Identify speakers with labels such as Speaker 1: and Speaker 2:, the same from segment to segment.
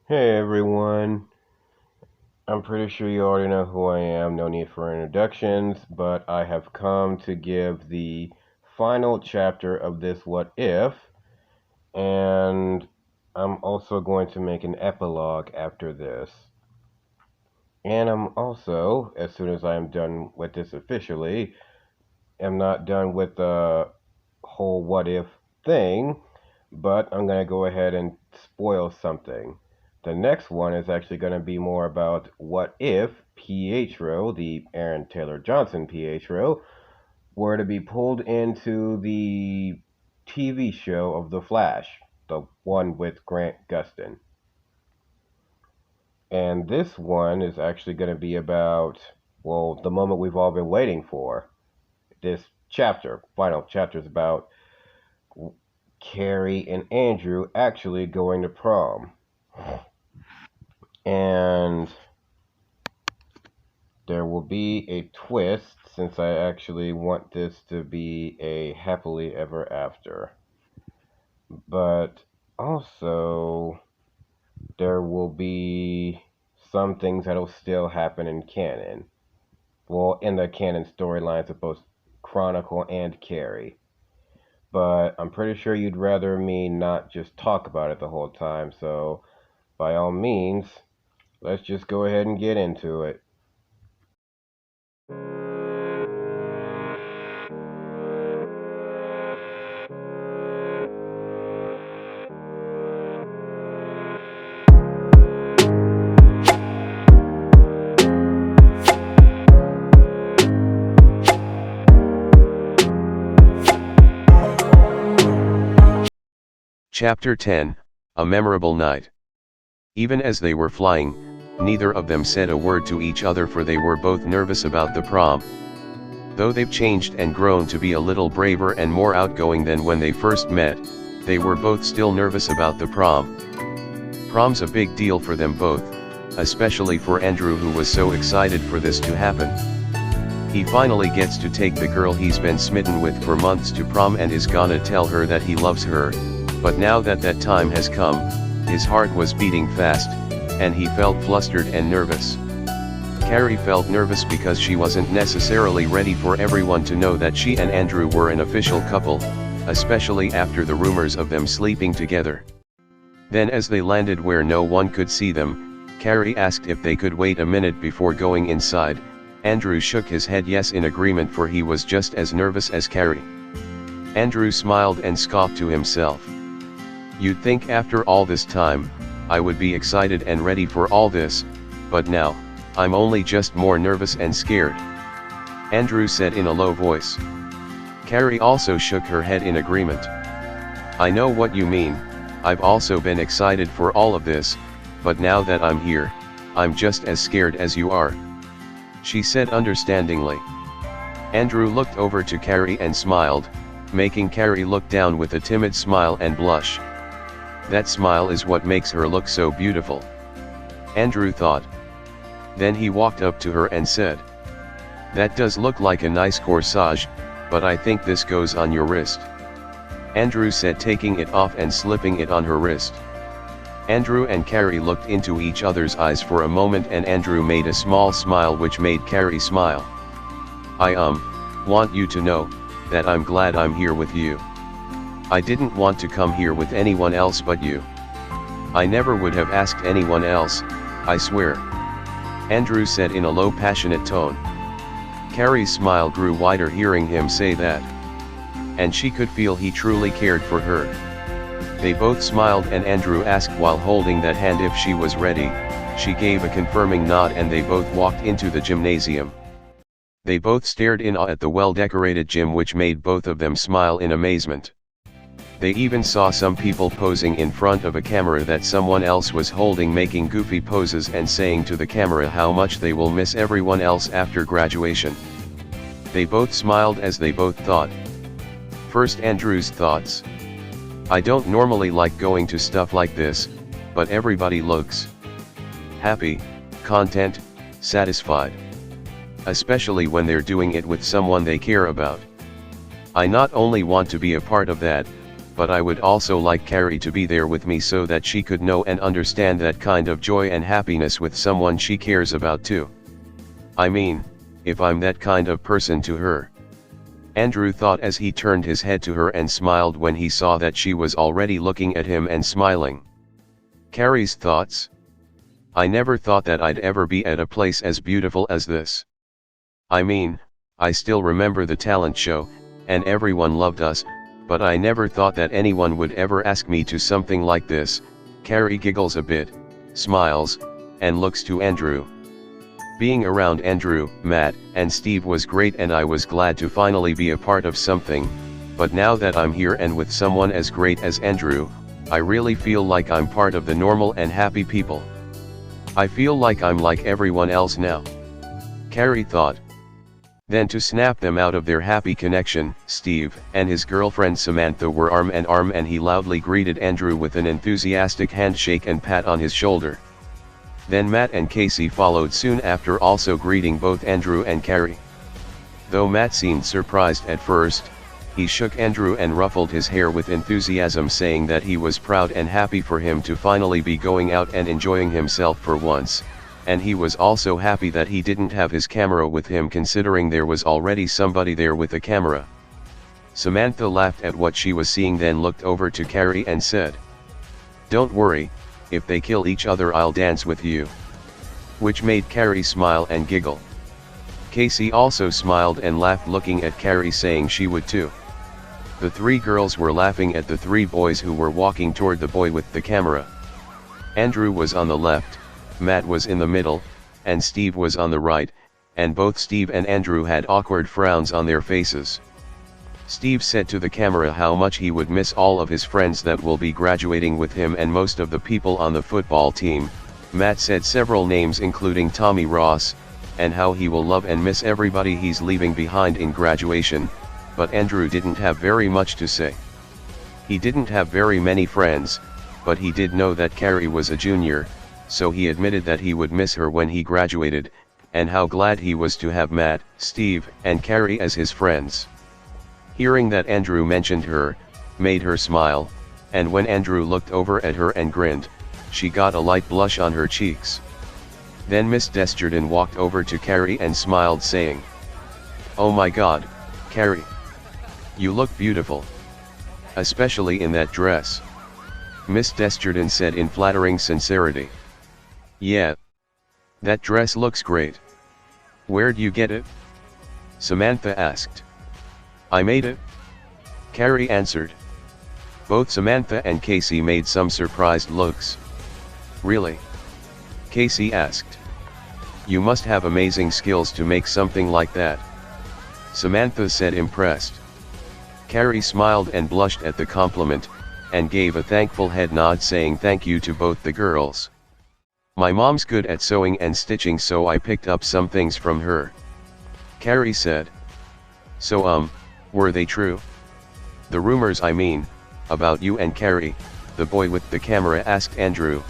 Speaker 1: Hey everyone, I'm pretty sure you already know who I am, no need for introductions, but I have come to give the final chapter of this What If, and I'm also going to make an epilogue after this. And I'm also, as soon as I am done with this officially, am not done with the whole What If thing, but I'm going to go ahead and spoil something. The next one is actually going to be more about what if Pietro, the Aaron Taylor Johnson Pietro, were to be pulled into the TV show of The Flash, the one with Grant Gustin. And this one is actually going to be about, well, the moment we've all been waiting for. This chapter, final chapter, is about Carrie and Andrew actually going to prom. And there will be a twist since I actually want this to be a happily ever after. But also, there will be some things that'll still happen in canon. Well, in the canon storylines of both Chronicle and Carrie. But I'm pretty sure you'd rather me not just talk about it the whole time, so by all means, let's just go ahead and get into it.
Speaker 2: Chapter 10, A Memorable Night. Even as they were flying, neither of them said a word to each other, for they were both nervous about the prom. Though they've changed and grown to be a little braver and more outgoing than when they first met, they were both still nervous about the prom. Prom's a big deal for them both, especially for Andrew, who was so excited for this to happen. He finally gets to take the girl he's been smitten with for months to prom and is gonna tell her that he loves her, but now that that time has come, his heart was beating fast, and he felt flustered and nervous. Carrie felt nervous because she wasn't necessarily ready for everyone to know that she and Andrew were an official couple, especially after the rumors of them sleeping together. Then as they landed where no one could see them, Carrie asked if they could wait a minute before going inside. Andrew shook his head yes in agreement, for he was just as nervous as Carrie. Andrew smiled and scoffed to himself. You'd think after all this time, I would be excited and ready for all this, but now, I'm only just more nervous and scared. Andrew said in a low voice. Carrie also shook her head in agreement. I know what you mean, I've also been excited for all of this, but now that I'm here, I'm just as scared as you are, she said understandingly. Andrew looked over to Carrie and smiled, making Carrie look down with a timid smile and blush. That smile is what makes her look so beautiful, Andrew thought. Then he walked up to her and said, that does look like a nice corsage, but I think this goes on your wrist, Andrew said, taking it off and slipping it on her wrist. Andrew and Carrie looked into each other's eyes for a moment, and Andrew made a small smile which made Carrie smile. I want you to know that I'm glad I'm here with you. I didn't want to come here with anyone else but you. I never would have asked anyone else, I swear, Andrew said in a low, passionate tone. Carrie's smile grew wider hearing him say that, and she could feel he truly cared for her. They both smiled, and Andrew asked while holding that hand if she was ready. She gave a confirming nod, and they both walked into the gymnasium. They both stared in awe at the well-decorated gym, which made both of them smile in amazement. They even saw some people posing in front of a camera that someone else was holding, making goofy poses and saying to the camera how much they will miss everyone else after graduation. They both smiled as they both thought. First, Andrew's thoughts. I don't normally like going to stuff like this, but everybody looks happy, content, satisfied. Especially when they're doing it with someone they care about. I not only want to be a part of that, but I would also like Carrie to be there with me so that she could know and understand that kind of joy and happiness with someone she cares about too. I mean, if I'm that kind of person to her. Andrew thought as he turned his head to her and smiled when he saw that she was already looking at him and smiling. Carrie's thoughts? I never thought that I'd ever be at a place as beautiful as this. I mean, I still remember the talent show, and everyone loved us, but I never thought that anyone would ever ask me to something like this. Carrie giggles a bit, smiles, and looks to Andrew. Being around Andrew, Matt, and Steve was great and I was glad to finally be a part of something, but now that I'm here and with someone as great as Andrew, I really feel like I'm part of the normal and happy people. I feel like I'm like everyone else now. Carrie thought. Then to snap them out of their happy connection, Steve and his girlfriend Samantha were arm in arm and he loudly greeted Andrew with an enthusiastic handshake and pat on his shoulder. Then Matt and Casey followed soon after, also greeting both Andrew and Carrie. Though Matt seemed surprised at first, he shook Andrew and ruffled his hair with enthusiasm, saying that he was proud and happy for him to finally be going out and enjoying himself for once, and he was also happy that he didn't have his camera with him, considering there was already somebody there with a camera. Samantha laughed at what she was seeing, then looked over to Carrie and said, "Don't worry, if they kill each other I'll dance with you." Which made Carrie smile and giggle. Casey also smiled and laughed, looking at Carrie, saying she would too. The three girls were laughing at the three boys who were walking toward the boy with the camera. Andrew was on the left, Matt was in the middle, and Steve was on the right, and both Steve and Andrew had awkward frowns on their faces. Steve said to the camera how much he would miss all of his friends that will be graduating with him and most of the people on the football team. Matt said several names including Tommy Ross, and how he will love and miss everybody he's leaving behind in graduation, but Andrew didn't have very much to say. He didn't have very many friends, but he did know that Carrie was a junior, so he admitted that he would miss her when he graduated, and how glad he was to have Matt, Steve, and Carrie as his friends. Hearing that Andrew mentioned her, made her smile, and when Andrew looked over at her and grinned, she got a light blush on her cheeks. Then Miss Desjardins walked over to Carrie and smiled, saying, "Oh my God, Carrie. You look beautiful. Especially in that dress." Miss Desjardins said in flattering sincerity. "Yeah. That dress looks great. Where'd you get it?" Samantha asked. "I made it," Carrie answered. Both Samantha and Casey made some surprised looks. "Really?" Casey asked. "You must have amazing skills to make something like that," Samantha said, impressed. Carrie smiled and blushed at the compliment, and gave a thankful head nod, saying thank you to both the girls. "My mom's good at sewing and stitching, so I picked up some things from her," Carrie said. "So were they true? The rumors, I mean, about you and Carrie?" the boy with the camera asked Andrew.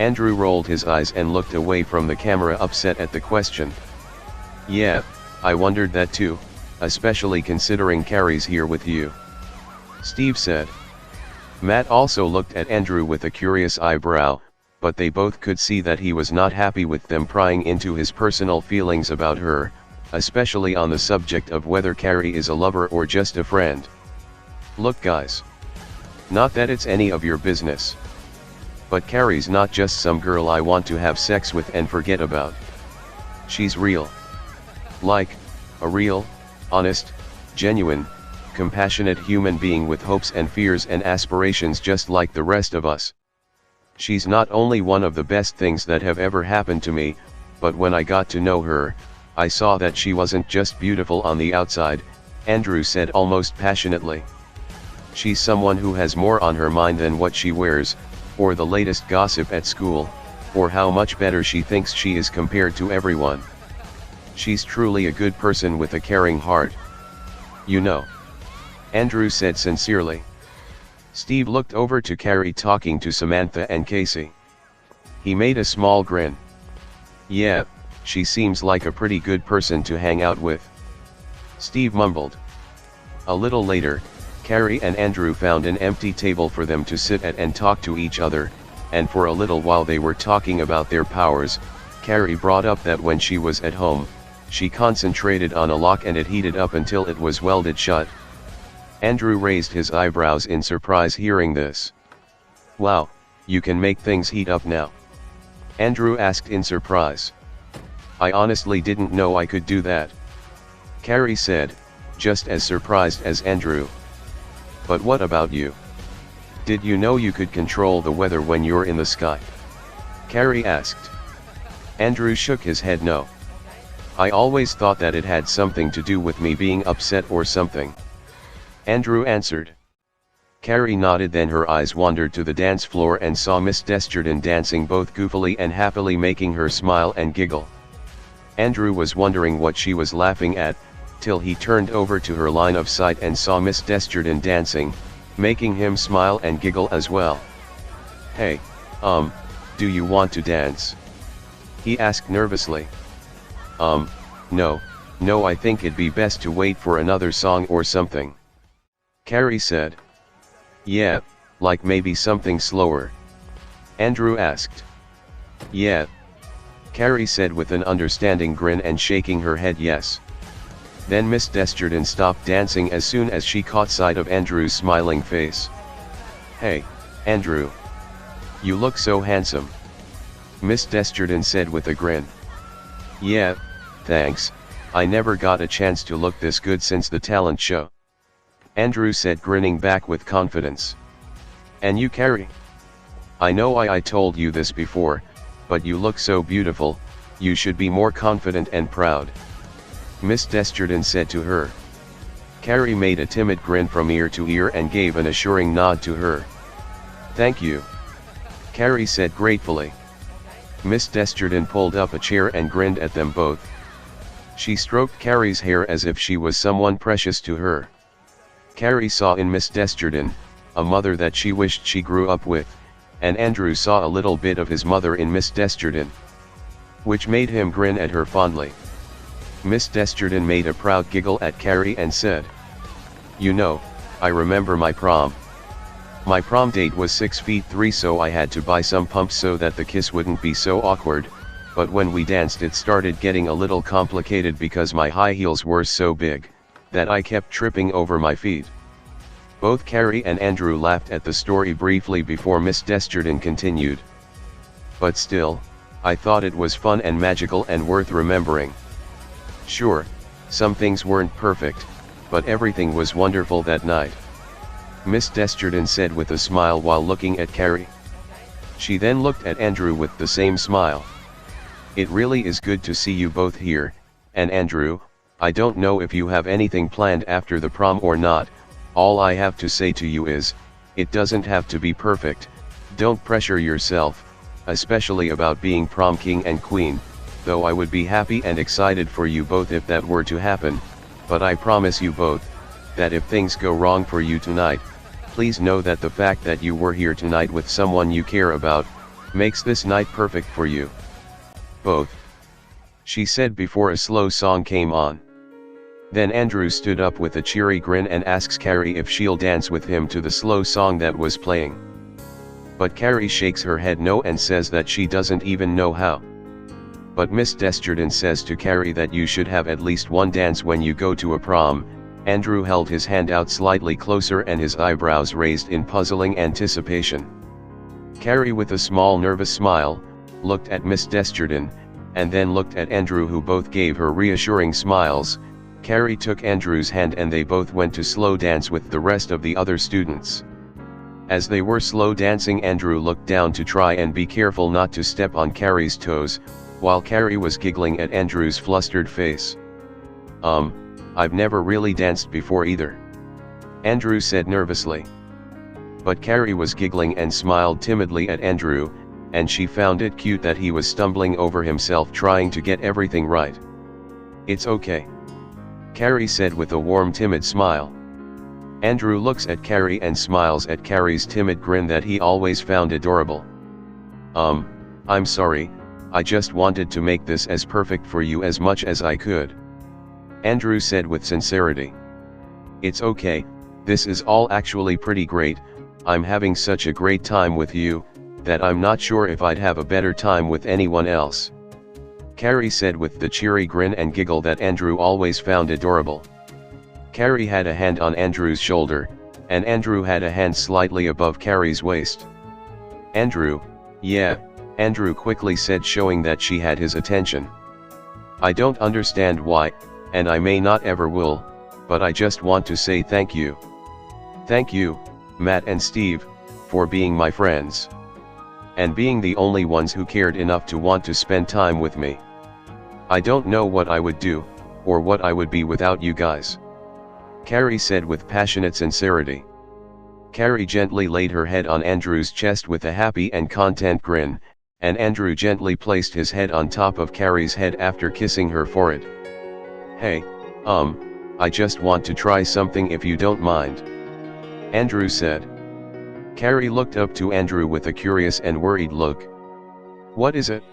Speaker 2: Andrew rolled his eyes and looked away from the camera, upset at the question. "Yeah, I wondered that too, especially considering Carrie's here with you," Steve said. Matt also looked at Andrew with a curious eyebrow, but they both could see that he was not happy with them prying into his personal feelings about her, especially on the subject of whether Carrie is a lover or just a friend. "Look guys. Not that it's any of your business. But Carrie's not just some girl I want to have sex with and forget about. She's real. Like, a real, honest, genuine, compassionate human being with hopes and fears and aspirations just like the rest of us. She's not only one of the best things that have ever happened to me, but when I got to know her, I saw that she wasn't just beautiful on the outside," Andrew said almost passionately. "She's someone who has more on her mind than what she wears, or the latest gossip at school, or how much better she thinks she is compared to everyone. She's truly a good person with a caring heart. You know," Andrew said sincerely. Steve looked over to Carrie talking to Samantha and Casey. He made a small grin. "Yeah, she seems like a pretty good person to hang out with," Steve mumbled. A little later, Carrie and Andrew found an empty table for them to sit at and talk to each other, and for a little while they were talking about their powers. Carrie brought up that when she was at home, she concentrated on a lock and it heated up until it was welded shut. Andrew raised his eyebrows in surprise hearing this. "Wow, you can make things heat up now?" Andrew asked in surprise. "I honestly didn't know I could do that," Carrie said, just as surprised as Andrew. "But what about you? Did you know you could control the weather when you're in the sky?" Carrie asked. Andrew shook his head no. "I always thought that it had something to do with me being upset or something," Andrew answered. Carrie nodded, then her eyes wandered to the dance floor and saw Miss Desjardins dancing both goofily and happily, making her smile and giggle. Andrew was wondering what she was laughing at, till he turned over to her line of sight and saw Miss Desjardins dancing, making him smile and giggle as well. "Hey, do you want to dance?" he asked nervously. No, I think it'd be best to wait for another song or something," Carrie said. "Yeah, like maybe something slower?" Andrew asked. "Yeah," Carrie said with an understanding grin and shaking her head yes. Then Miss Desjardins stopped dancing as soon as she caught sight of Andrew's smiling face. "Hey, Andrew. You look so handsome," Miss Desjardins said with a grin. "Yeah, thanks, I never got a chance to look this good since the talent show," Andrew said, grinning back with confidence. "And you, Carrie? I know I told you this before, but you look so beautiful, you should be more confident and proud," Miss Desjardins said to her. Carrie made a timid grin from ear to ear and gave an assuring nod to her. "Thank you," Carrie said gratefully. Miss Desjardins pulled up a chair and grinned at them both. She stroked Carrie's hair as if she was someone precious to her. Carrie saw in Miss Desjardins a mother that she wished she grew up with, and Andrew saw a little bit of his mother in Miss Desjardins, which made him grin at her fondly. Miss Desjardins made a proud giggle at Carrie and said, "You know, I remember my prom. My prom date was 6'3", so I had to buy some pumps so that the kiss wouldn't be so awkward, but when we danced it started getting a little complicated because my high heels were so big that I kept tripping over my feet." Both Carrie and Andrew laughed at the story briefly before Miss Desjardins continued. "But still, I thought it was fun and magical and worth remembering. Sure, some things weren't perfect, but everything was wonderful that night," Miss Desjardins said with a smile while looking at Carrie. She then looked at Andrew with the same smile. "It really is good to see you both here, and Andrew, I don't know if you have anything planned after the prom or not. All I have to say to you is, it doesn't have to be perfect, don't pressure yourself, especially about being prom king and queen, though I would be happy and excited for you both if that were to happen, but I promise you both, that if things go wrong for you tonight, please know that the fact that you were here tonight with someone you care about, makes this night perfect for you both," she said before a slow song came on. Then Andrew stood up with a cheery grin and asks Carrie if she'll dance with him to the slow song that was playing. But Carrie shakes her head no and says that she doesn't even know how. But Miss Desjardins says to Carrie that you should have at least one dance when you go to a prom. Andrew held his hand out slightly closer and his eyebrows raised in puzzling anticipation. Carrie, with a small nervous smile, looked at Miss Desjardins, and then looked at Andrew, who both gave her reassuring smiles. Carrie took Andrew's hand and they both went to slow dance with the rest of the other students. As they were slow dancing, Andrew looked down to try and be careful not to step on Carrie's toes, while Carrie was giggling at Andrew's flustered face. I've never really danced before either," Andrew said nervously. But Carrie was giggling and smiled timidly at Andrew, and she found it cute that he was stumbling over himself trying to get everything right. "It's okay," Carrie said with a warm, timid smile. Andrew looks at Carrie and smiles at Carrie's timid grin that he always found adorable. I'm sorry, I just wanted to make this as perfect for you as much as I could," Andrew said with sincerity. "It's okay, This is all actually pretty great. I'm having such a great time with you, that I'm not sure if I'd have a better time with anyone else," Carrie said with the cheery grin and giggle that Andrew always found adorable. Carrie had a hand on Andrew's shoulder, and Andrew had a hand slightly above Carrie's waist. "Andrew, yeah," Andrew quickly said, showing that she had his attention. "I don't understand why, and I may not ever will, but I just want to say thank you. Thank you, Matt and Steve, for being my friends. And being the only ones who cared enough to want to spend time with me. I don't know what I would do, or what I would be without you guys," Carrie said with passionate sincerity. Carrie gently laid her head on Andrew's chest with a happy and content grin, and Andrew gently placed his head on top of Carrie's head after kissing her forehead. "Hey, I just want to try something if you don't mind," Andrew said. Carrie looked up to Andrew with a curious and worried look. "What is it?"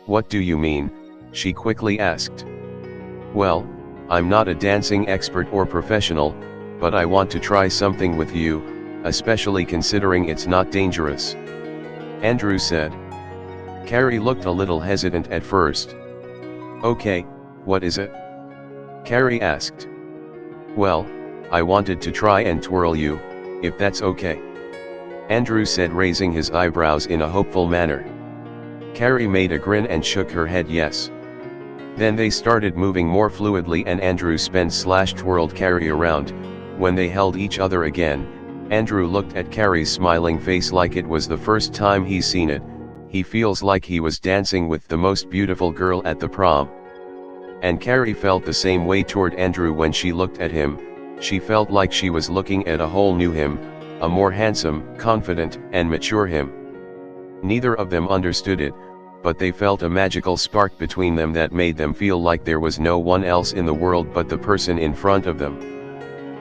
Speaker 2: "What do you mean?" she quickly asked. "Well, I'm not a dancing expert or professional, but I want to try something with you, especially considering it's not dangerous," Andrew said. Carrie looked a little hesitant at first. "Okay, what is it?" Carrie asked. "Well, I wanted to try and twirl you, if that's okay," Andrew said, raising his eyebrows in a hopeful manner. Carrie made a grin and shook her head yes. Then they started moving more fluidly and Andrew spun/twirled Carrie around. When they held each other again, Andrew looked at Carrie's smiling face like it was the first time he's seen it. He feels like he was dancing with the most beautiful girl at the prom. And Carrie felt the same way toward Andrew when she looked at him. She felt like she was looking at a whole new him, a more handsome, confident, and mature him. Neither of them understood it, but they felt a magical spark between them that made them feel like there was no one else in the world but the person in front of them.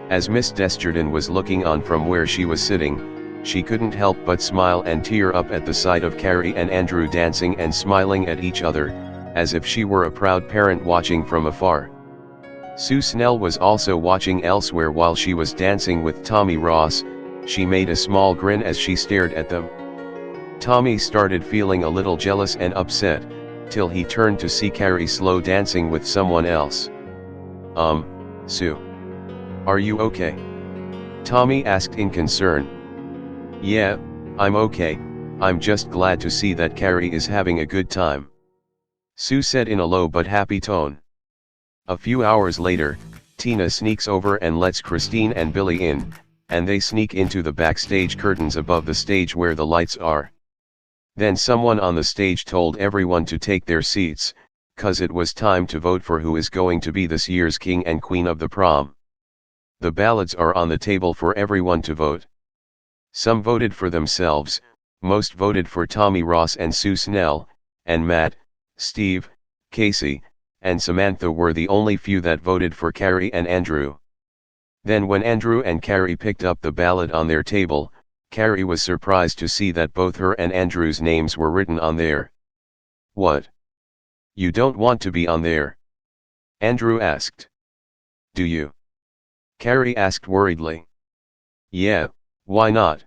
Speaker 2: As Miss Desjardins was looking on from where she was sitting, she couldn't help but smile and tear up at the sight of Carrie and Andrew dancing and smiling at each other, as if she were a proud parent watching from afar. Sue Snell was also watching elsewhere while she was dancing with Tommy Ross. She made a small grin as she stared at them. Tommy started feeling a little jealous and upset, till he turned to see Carrie slow dancing with someone else. Sue. Are you okay?" Tommy asked in concern. "Yeah, I'm okay, I'm just glad to see that Carrie is having a good time," Sue said in a low but happy tone. A few hours later, Tina sneaks over and lets Christine and Billy in, and they sneak into the backstage curtains above the stage where the lights are. Then someone on the stage told everyone to take their seats, 'cause it was time to vote for who is going to be this year's king and queen of the prom. The ballots are on the table for everyone to vote. Some voted for themselves, most voted for Tommy Ross and Sue Snell, and Matt, Steve, Casey, and Samantha were the only few that voted for Carrie and Andrew. Then when Andrew and Carrie picked up the ballot on their table, Carrie was surprised to see that both her and Andrew's names were written on there. "What? You don't want to be on there?" Andrew asked. "Do you?" Carrie asked worriedly. "Yeah, why not?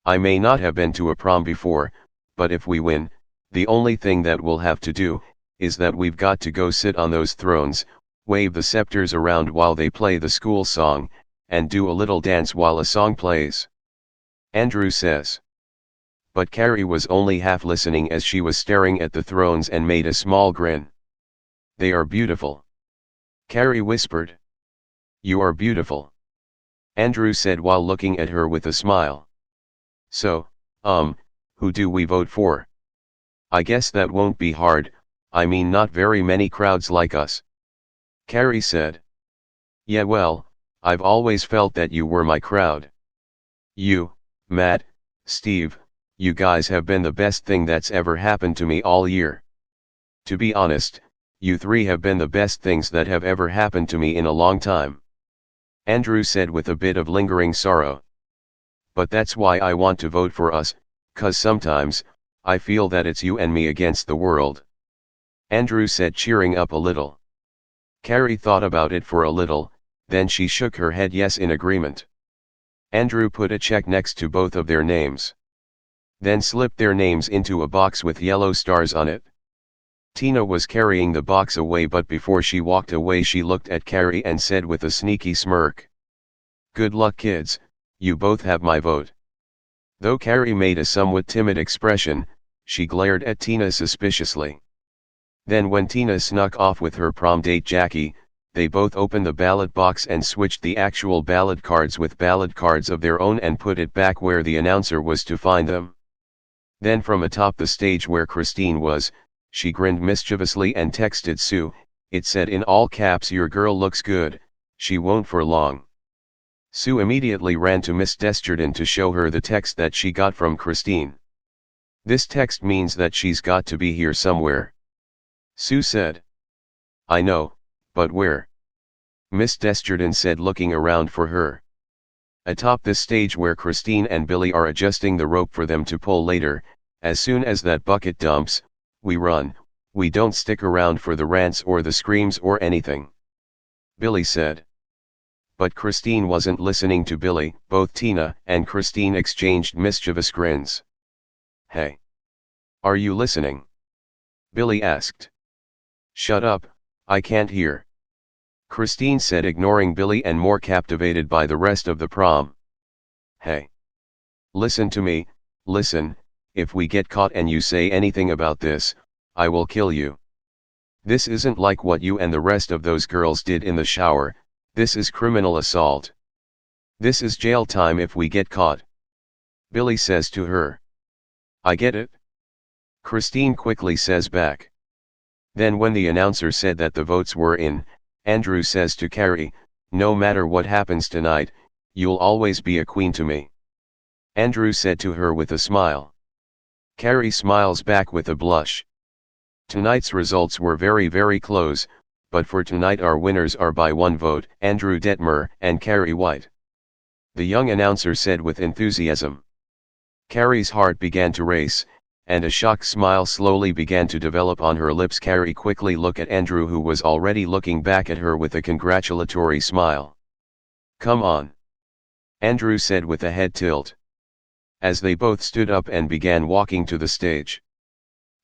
Speaker 2: I may not have been to a prom before, but if we win, the only thing that we'll have to do, is that we've got to go sit on those thrones, wave the scepters around while they play the school song, and do a little dance while a song plays," Andrew says. But Carrie was only half listening as she was staring at the thrones and made a small grin. "They are beautiful," Carrie whispered. "You are beautiful," Andrew said while looking at her with a smile. "So, who do we vote for? I guess that won't be hard, I mean not very many crowds like us," Carrie said. "Yeah well, I've always felt that you were my crowd. You, Matt, Steve, you guys have been the best thing that's ever happened to me all year. To be honest, you three have been the best things that have ever happened to me in a long time," Andrew said with a bit of lingering sorrow. "But that's why I want to vote for us, 'cause sometimes, I feel that it's you and me against the world," Andrew said, cheering up a little. Carrie thought about it for a little, Then she shook her head yes in agreement. Andrew put a check next to both of their names. Then slipped their names into a box with yellow stars on it. Tina was carrying the box away, but before she walked away she looked at Carrie and said with a sneaky smirk, "Good luck kids, you both have my vote." Though Carrie made a somewhat timid expression, she glared at Tina suspiciously. Then when Tina snuck off with her prom date Jackie, they both opened the ballot box and switched the actual ballot cards with ballot cards of their own and put it back where the announcer was to find them. Then from atop the stage where Christine was, she grinned mischievously and texted Sue. It said in all caps, "Your girl looks good, she won't for long." Sue immediately ran to Miss Desjardins to show her the text that she got from Christine. "This text means that she's got to be here somewhere," Sue said. "I know, but where?" Miss Desjardins said, looking around for her. "Atop this stage where Christine and Billy are adjusting the rope for them to pull later. As soon as that bucket dumps, we run, we don't stick around for the rants or the screams or anything," Billy said. But Christine wasn't listening to Billy. Both Tina and Christine exchanged mischievous grins. "Hey! Are you listening?" Billy asked. "Shut up, I can't hear," Christine said, ignoring Billy and more captivated by the rest of the prom. "Hey! Listen to me, listen, if we get caught and you say anything about this, I will kill you. This isn't like what you and the rest of those girls did in the shower, this is criminal assault. This is jail time if we get caught," Billy says to her. "I get it," Christine quickly says back. Then when the announcer said that the votes were in, Andrew says to Carrie, "No matter what happens tonight, you'll always be a queen to me," Andrew said to her with a smile. Carrie smiles back with a blush. Tonight's results were very close, but for tonight our winners are by one vote, Andrew Detmer and Carrie White, the young announcer said with enthusiasm. Carrie's heart began to race, and a shocked smile slowly began to develop on her lips. Carrie quickly looked at Andrew, who was already looking back at her with a congratulatory smile. "Come on," Andrew said with a head tilt, as they both stood up and began walking to the stage.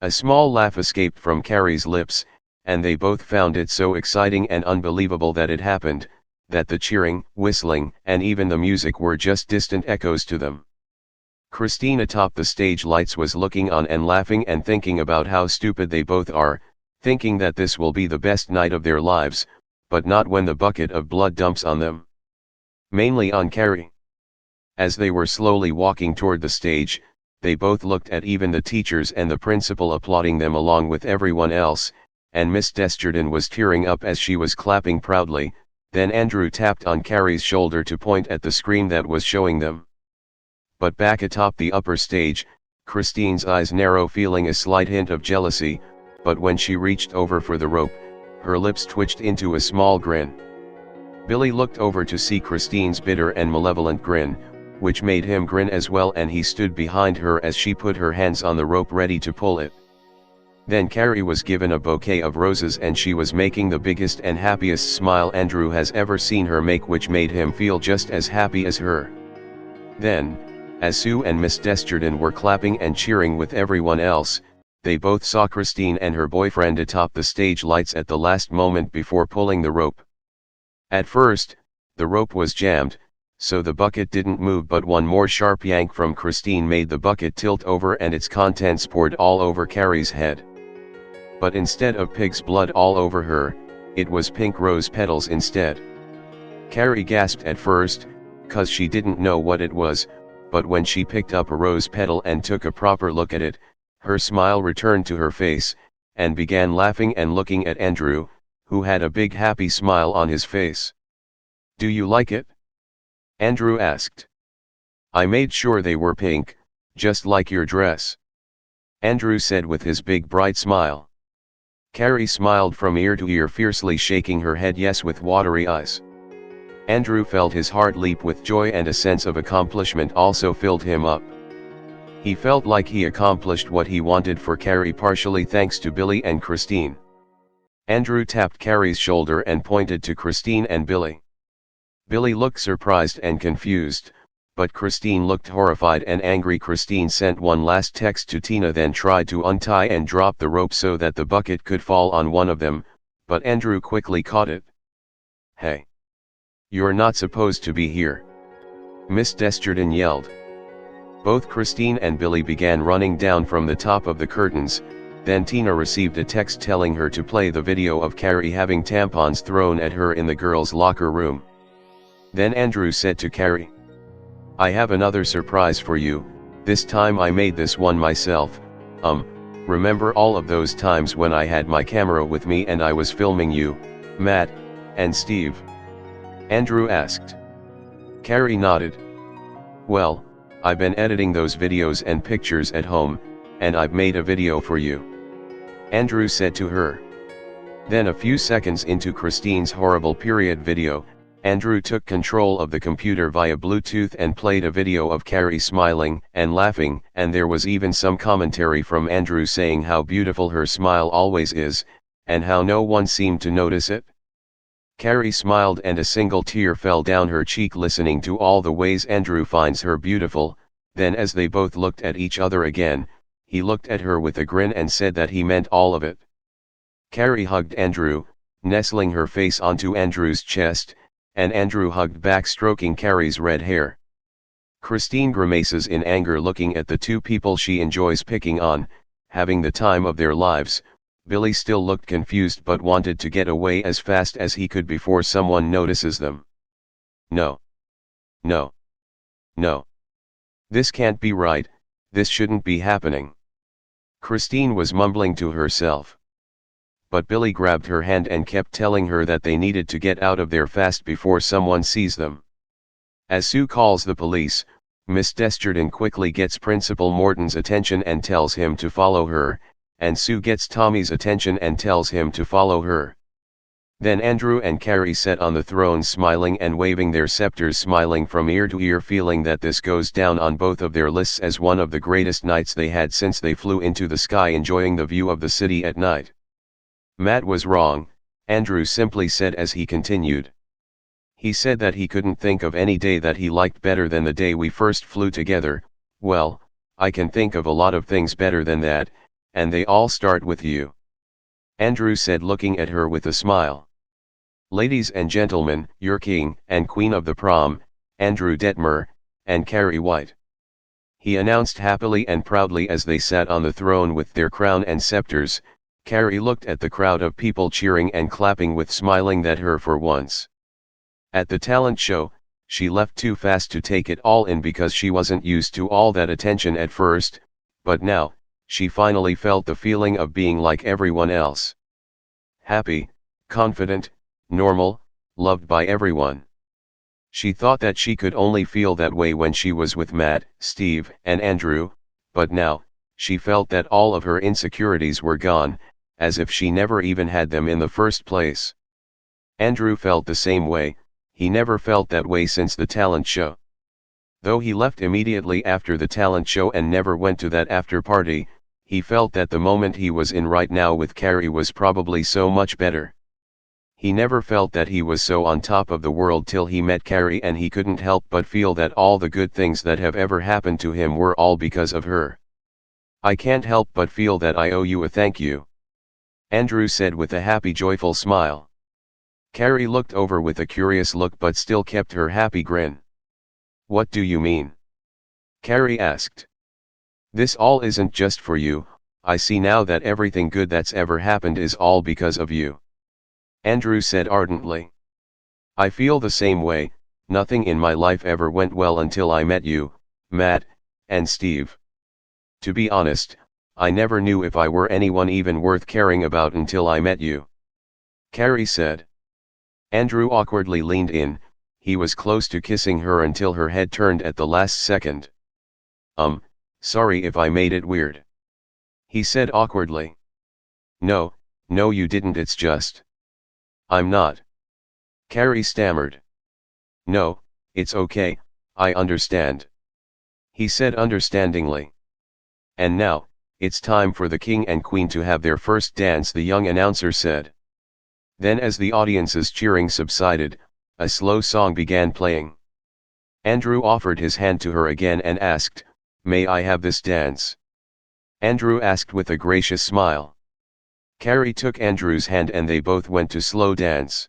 Speaker 2: A small laugh escaped from Carrie's lips, and they both found it so exciting and unbelievable that it happened, that the cheering, whistling, and even the music were just distant echoes to them. Christine atop the stage lights was looking on and laughing and thinking about how stupid they both are, thinking that this will be the best night of their lives, but not when the bucket of blood dumps on them. Mainly on Carrie. As they were slowly walking toward the stage, they both looked at even the teachers and the principal applauding them along with everyone else, and Miss Desjardins was tearing up as she was clapping proudly. Then Andrew tapped on Carrie's shoulder to point at the screen that was showing them. But back atop the upper stage, Christine's eyes narrow, feeling a slight hint of jealousy, but when she reached over for the rope, her lips twitched into a small grin. Billy looked over to see Christine's bitter and malevolent grin, which made him grin as well, and he stood behind her as she put her hands on the rope ready to pull it. Then Carrie was given a bouquet of roses and she was making the biggest and happiest smile Andrew has ever seen her make, which made him feel just as happy as her. Then, as Sue and Miss Desjardins were clapping and cheering with everyone else, they both saw Christine and her boyfriend atop the stage lights at the last moment before pulling the rope. At first, the rope was jammed, so the bucket didn't move, but one more sharp yank from Christine made the bucket tilt over and its contents poured all over Carrie's head. But instead of pig's blood all over her, it was pink rose petals instead. Carrie gasped at first, 'cause she didn't know what it was, but when she picked up a rose petal and took a proper look at it, her smile returned to her face, and began laughing and looking at Andrew, who had a big happy smile on his face. "Do you like it?" Andrew asked. "I made sure they were pink, just like your dress," Andrew said with his big bright smile. Carrie smiled from ear to ear, fiercely shaking her head yes with watery eyes. Andrew felt his heart leap with joy, and a sense of accomplishment also filled him up. He felt like he accomplished what he wanted for Carrie, partially thanks to Billy and Christine. Andrew tapped Carrie's shoulder and pointed to Christine and Billy. Billy looked surprised and confused, but Christine looked horrified and angry. Christine sent one last text to Tina, then tried to untie and drop the rope so that the bucket could fall on one of them, but Andrew quickly caught it. "Hey! You're not supposed to be here!" Miss Desjardins yelled. Both Christine and Billy began running down from the top of the curtains. Then Tina received a text telling her to play the video of Carrie having tampons thrown at her in the girls' locker room. Then Andrew said to Carrie, "I have another surprise for you. This time I made this one myself. Remember all of those times when I had my camera with me and I was filming you, Matt, and Steve?" Andrew asked. Carrie nodded. "Well, I've been editing those videos and pictures at home, and I've made a video for you," Andrew said to her. Then a few seconds into Christine's horrible period video, Andrew took control of the computer via Bluetooth and played a video of Carrie smiling and laughing, and there was even some commentary from Andrew saying how beautiful her smile always is, and how no one seemed to notice it. Carrie smiled and a single tear fell down her cheek listening to all the ways Andrew finds her beautiful. Then as they both looked at each other again, he looked at her with a grin and said that he meant all of it. Carrie hugged Andrew, nestling her face onto Andrew's chest, and Andrew hugged back, stroking Carrie's red hair. Christine grimaces in anger looking at the two people she enjoys picking on, having the time of their lives. Billy still looked confused but wanted to get away as fast as he could before someone notices them. "No. No. No. This can't be right, this shouldn't be happening," Christine was mumbling to herself. But Billy grabbed her hand and kept telling her that they needed to get out of there fast before someone sees them. As Sue calls the police, Miss Desjardins quickly gets Principal Morton's attention and tells him to follow her, and Sue gets Tommy's attention and tells him to follow her. Then Andrew and Carrie sat on the throne smiling and waving their scepters, smiling from ear to ear, feeling that this goes down on both of their lists as one of the greatest nights they had since they flew into the sky, enjoying the view of the city at night. "Matt was wrong," Andrew simply said as he continued. "He said that he couldn't think of any day that he liked better than the day we first flew together. Well, I can think of a lot of things better than that, and they all start with you," Andrew said, looking at her with a smile. "Ladies and gentlemen, your king and queen of the prom, Andrew Detmer, and Carrie White," he announced happily and proudly as they sat on the throne with their crown and scepters. Carrie looked at the crowd of people cheering and clapping with smiling at her for once. At the talent show, she left too fast to take it all in because she wasn't used to all that attention at first, but now, she finally felt the feeling of being like everyone else. Happy, confident, normal, loved by everyone. She thought that she could only feel that way when she was with Matt, Steve, and Andrew, but now, she felt that all of her insecurities were gone, as if she never even had them in the first place. Andrew felt the same way. He never felt that way since the talent show. Though he left immediately after the talent show and never went to that after party, he felt that the moment he was in right now with Carrie was probably so much better. He never felt that he was so on top of the world till he met Carrie, and he couldn't help but feel that all the good things that have ever happened to him were all because of her. "I can't help but feel that I owe you a thank you," Andrew said with a happy, joyful smile. Carrie looked over with a curious look but still kept her happy grin. "What do you mean?" Carrie asked. "This all isn't just for you. I see now that everything good that's ever happened is all because of you," Andrew said ardently. "I feel the same way. Nothing in my life ever went well until I met you, Matt, and Steve. To be honest, I never knew if I were anyone even worth caring about until I met you," Carrie said. Andrew awkwardly leaned in. He was close to kissing her until her head turned at the last second. Sorry if I made it weird," he said awkwardly. No, you didn't, it's just. I'm not." Carrie stammered. "No, it's okay, I understand," he said understandingly. "And now, it's time for the king and queen to have their first dance," the young announcer said. Then as the audience's cheering subsided, a slow song began playing. Andrew offered his hand to her again and asked, "May I have this dance?" Andrew asked with a gracious smile. Carrie took Andrew's hand and they both went to slow dance.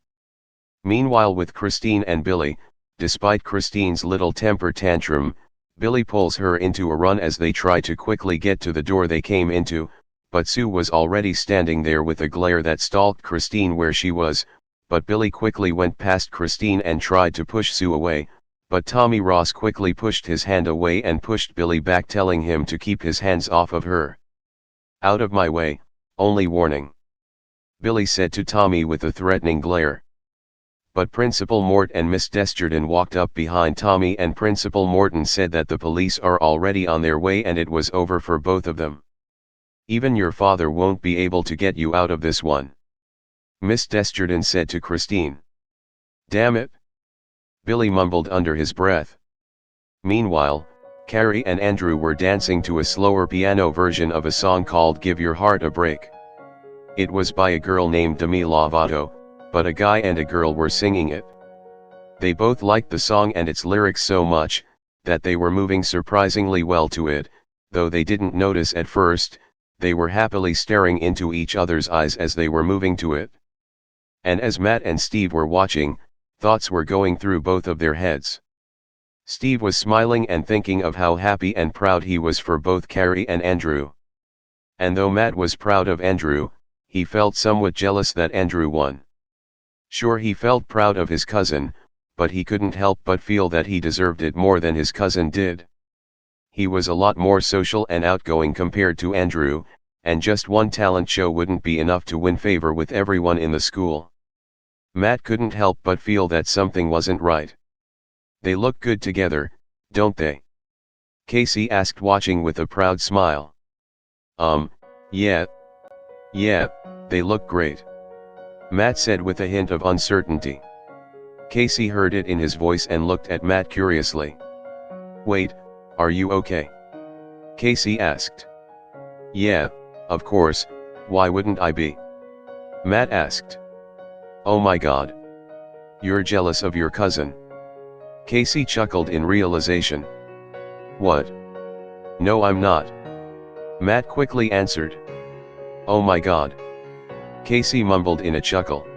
Speaker 2: Meanwhile with Christine and Billy, despite Christine's little temper tantrum, Billy pulls her into a run as they try to quickly get to the door they came into, but Sue was already standing there with a glare that stalked Christine where she was, but Billy quickly went past Christine and tried to push Sue away, but Tommy Ross quickly pushed his hand away and pushed Billy back, telling him to keep his hands off of her. "Out of my way, only warning," Billy said to Tommy with a threatening glare. But Principal Mort and Miss Desjardins walked up behind Tommy and Principal Morton said that the police are already on their way and it was over for both of them. "Even your father won't be able to get you out of this one," Miss Desjardins said to Christine. "Damn it," Billy mumbled under his breath. Meanwhile, Carrie and Andrew were dancing to a slower piano version of a song called "Give Your Heart a Break." It was by a girl named Demi Lovato, but a guy and a girl were singing it. They both liked the song and its lyrics so much, that they were moving surprisingly well to it, though they didn't notice at first. They were happily staring into each other's eyes as they were moving to it. And as Matt and Steve were watching, thoughts were going through both of their heads. Steve was smiling and thinking of how happy and proud he was for both Carrie and Andrew. And though Matt was proud of Andrew, he felt somewhat jealous that Andrew won. Sure, he felt proud of his cousin, but he couldn't help but feel that he deserved it more than his cousin did. He was a lot more social and outgoing compared to Andrew, and just one talent show wouldn't be enough to win favor with everyone in the school. Matt couldn't help but feel that something wasn't right. "They look good together, don't they?" Casey asked, watching with a proud smile. Yeah. Yeah, they look great," Matt said with a hint of uncertainty. Casey heard it in his voice and looked at Matt curiously. "Wait, are you okay?" Casey asked. "Yeah, of course, why wouldn't I be?" Matt asked. "Oh my God. You're jealous of your cousin." Casey chuckled in realization. "What? No, I'm not," Matt quickly answered. "Oh my God," Casey mumbled in a chuckle.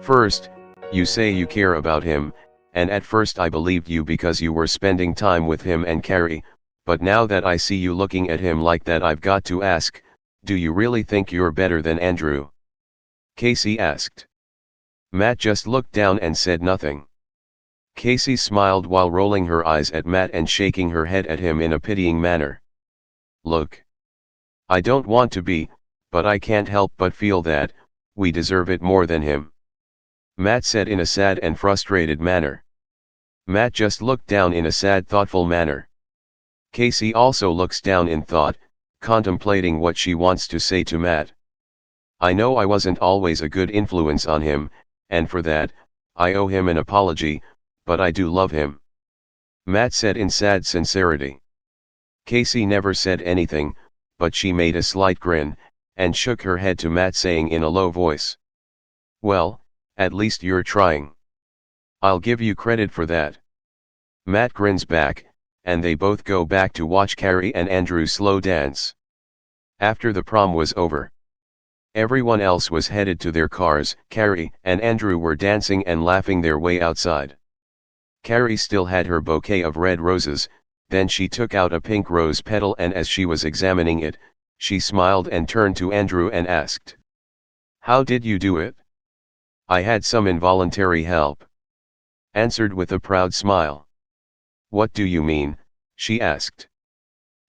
Speaker 2: "First, you say you care about him, and at first I believed you because you were spending time with him and Carrie, but now that I see you looking at him like that, I've got to ask, do you really think you're better than Andrew?" Casey asked. Matt just looked down and said nothing. Casey smiled while rolling her eyes at Matt and shaking her head at him in a pitying manner. "Look. I don't want to be, but I can't help but feel that, we deserve it more than him," Matt said in a sad and frustrated manner. Matt just looked down in a sad, thoughtful manner. Casey also looks down in thought, contemplating what she wants to say to Matt. "I know I wasn't always a good influence on him, and for that, I owe him an apology, but I do love him," Matt said in sad sincerity. Casey never said anything, but she made a slight grin, and shook her head to Matt, saying in a low voice, "Well, at least you're trying. I'll give you credit for that." Matt grins back, and they both go back to watch Carrie and Andrew slow dance. After the prom was over, everyone else was headed to their cars. Carrie and Andrew were dancing and laughing their way outside. Carrie still had her bouquet of red roses, then she took out a pink rose petal, and as she was examining it, she smiled and turned to Andrew and asked, "How did you do it?" "I had some involuntary help," answered with a proud smile. "What do you mean?" she asked.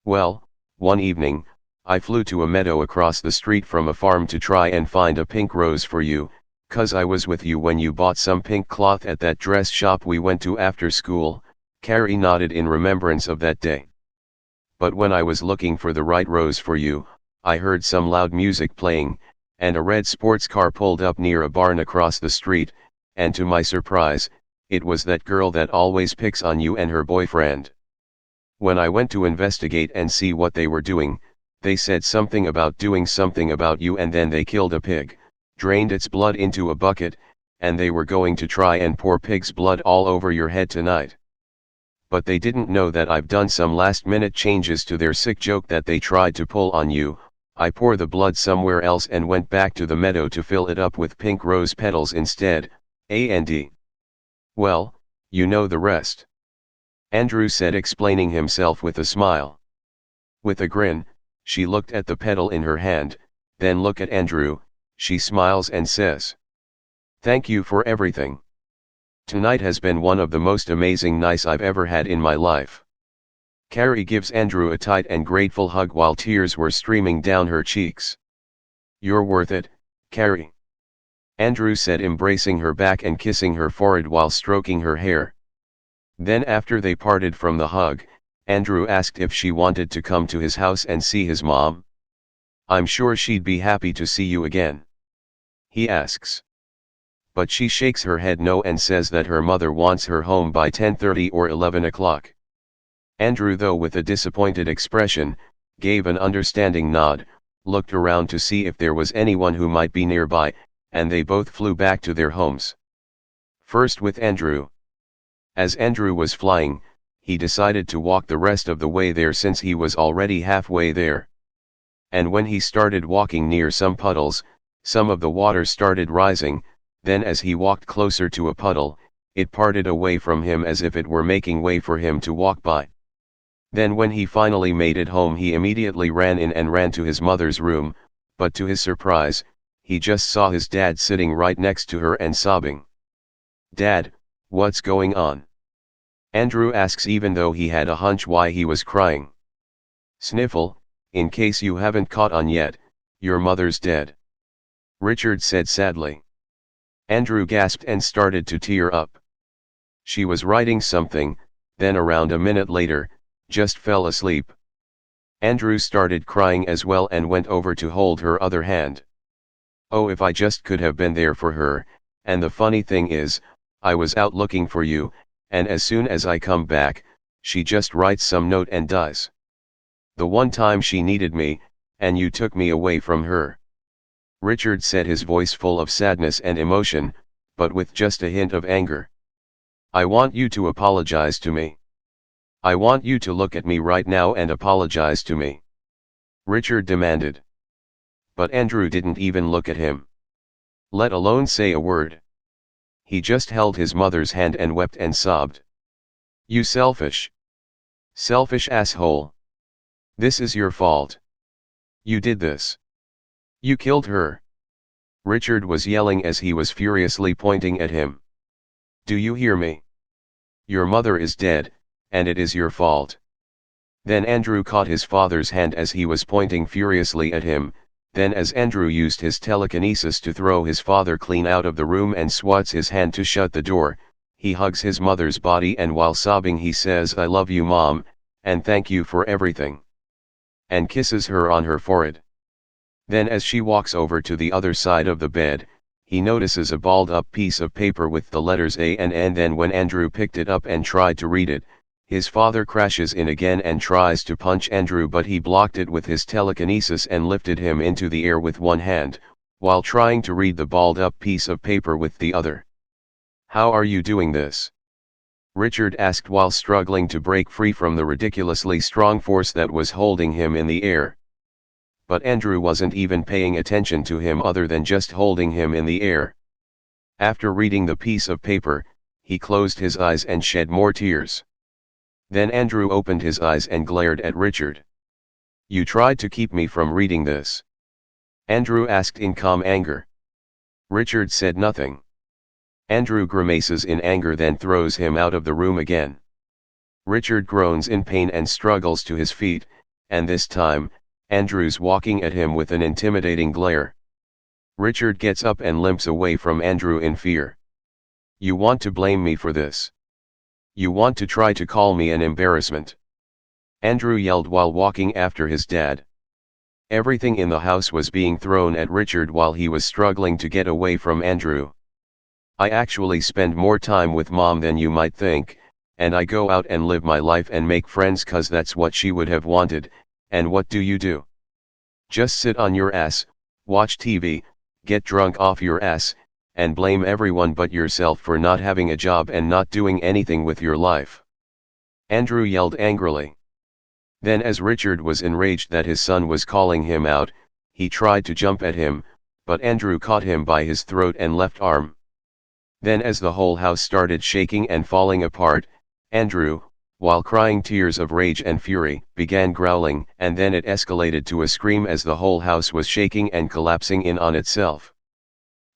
Speaker 2: "Well, one evening, I flew to a meadow across the street from a farm to try and find a pink rose for you, 'cause I was with you when you bought some pink cloth at that dress shop we went to after school." Carrie nodded in remembrance of that day. "But when I was looking for the right rose for you, I heard some loud music playing, and a red sports car pulled up near a barn across the street, and to my surprise, it was that girl that always picks on you and her boyfriend. When I went to investigate and see what they were doing, they said something about doing something about you, and then they killed a pig, drained its blood into a bucket, and they were going to try and pour pig's blood all over your head tonight. But they didn't know that I've done some last-minute changes to their sick joke that they tried to pull on you. I pour the blood somewhere else and went back to the meadow to fill it up with pink rose petals instead, and. Well, you know the rest. Andrew said, explaining himself with a smile. With a grin, she looked at the petal in her hand, then look at Andrew, she smiles and says, "Thank you for everything. Tonight has been one of the most amazing nights I've ever had in my life." Carrie gives Andrew a tight and grateful hug while tears were streaming down her cheeks. "You're worth it, Carrie," Andrew said, embracing her back and kissing her forehead while stroking her hair. Then after they parted from the hug, Andrew asked if she wanted to come to his house and see his mom. "I'm sure she'd be happy to see you again," he asks. But she shakes her head no and says that her mother wants her home by 10:30 or 11 o'clock. Andrew, though with a disappointed expression, gave an understanding nod, looked around to see if there was anyone who might be nearby, and they both flew back to their homes. First with Andrew. As Andrew was flying, he decided to walk the rest of the way there since he was already halfway there. And when he started walking near some puddles, some of the water started rising, then as he walked closer to a puddle, it parted away from him as if it were making way for him to walk by. Then when he finally made it home, he immediately ran in and ran to his mother's room, but to his surprise, he just saw his dad sitting right next to her and sobbing. "Dad, what's going on?" Andrew asks, even though he had a hunch why he was crying. "Sniffle, in case you haven't caught on yet, your mother's dead," Richard said sadly. Andrew gasped and started to tear up. She was writing something, then around a minute later, just fell asleep. Andrew started crying as well and went over to hold her other hand. "Oh, if I just could have been there for her, and the funny thing is, I was out looking for you, and as soon as I come back, she just writes some note and dies. The one time she needed me, and you took me away from her." Richard said, his voice full of sadness and emotion, but with just a hint of anger. "I want you to apologize to me. I want you to look at me right now and apologize to me," Richard demanded. But Andrew didn't even look at him, let alone say a word. He just held his mother's hand and wept and sobbed. "You selfish asshole. This is your fault. You did this. You killed her," Richard was yelling as he was furiously pointing at him. "Do you hear me? Your mother is dead, and it is your fault." Then Andrew caught his father's hand as he was pointing furiously at him. Then as Andrew used his telekinesis to throw his father clean out of the room and swats his hand to shut the door, he hugs his mother's body and while sobbing he says, "I love you, Mom, and thank you for everything," and kisses her on her forehead. Then as she walks over to the other side of the bed, he notices a balled up piece of paper with the letters A and N. Then when Andrew picked it up and tried to read it, his father crashes in again and tries to punch Andrew, but he blocked it with his telekinesis and lifted him into the air with one hand, while trying to read the balled up piece of paper with the other. "How are you doing this?" Richard asked while struggling to break free from the ridiculously strong force that was holding him in the air. But Andrew wasn't even paying attention to him other than just holding him in the air. After reading the piece of paper, he closed his eyes and shed more tears. Then Andrew opened his eyes and glared at Richard. "You tried to keep me from reading this?" Andrew asked in calm anger. Richard said nothing. Andrew grimaces in anger, then throws him out of the room again. Richard groans in pain and struggles to his feet, and this time, Andrew's walking at him with an intimidating glare. Richard gets up and limps away from Andrew in fear. "You want to blame me for this? You want to try to call me an embarrassment?" Andrew yelled while walking after his dad. Everything in the house was being thrown at Richard while he was struggling to get away from Andrew. "I actually spend more time with Mom than you might think, and I go out and live my life and make friends 'cause that's what she would have wanted, and what do? Just sit on your ass, watch TV, get drunk off your ass, and blame everyone but yourself for not having a job and not doing anything with your life." Andrew yelled angrily. Then, as Richard was enraged that his son was calling him out, he tried to jump at him, but Andrew caught him by his throat and left arm. Then, as the whole house started shaking and falling apart, Andrew, while crying tears of rage and fury, began growling, and then it escalated to a scream as the whole house was shaking and collapsing in on itself.